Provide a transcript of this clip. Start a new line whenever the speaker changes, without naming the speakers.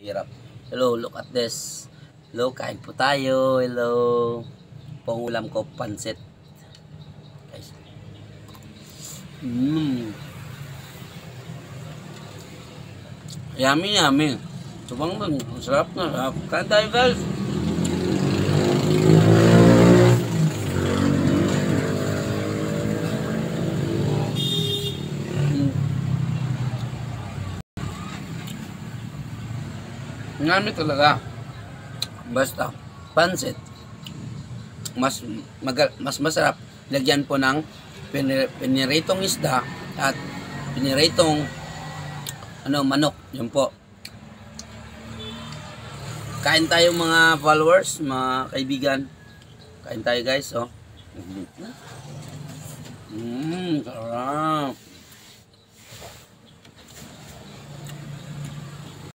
Hirap. Hello, look at this. Hello, kain po tayo. Hello. Pangulam ko, pansit. Guys. Yummy, yummy. Subang man. Sarap na. Kain tayo, guys. Yummy talaga. Basta, pansit. Mas masarap lagyan po ng piniritong isda at piniritong manok. Yun po. Kain tayo mga followers, mga kaibigan. Kain tayo guys, oh. Sarap.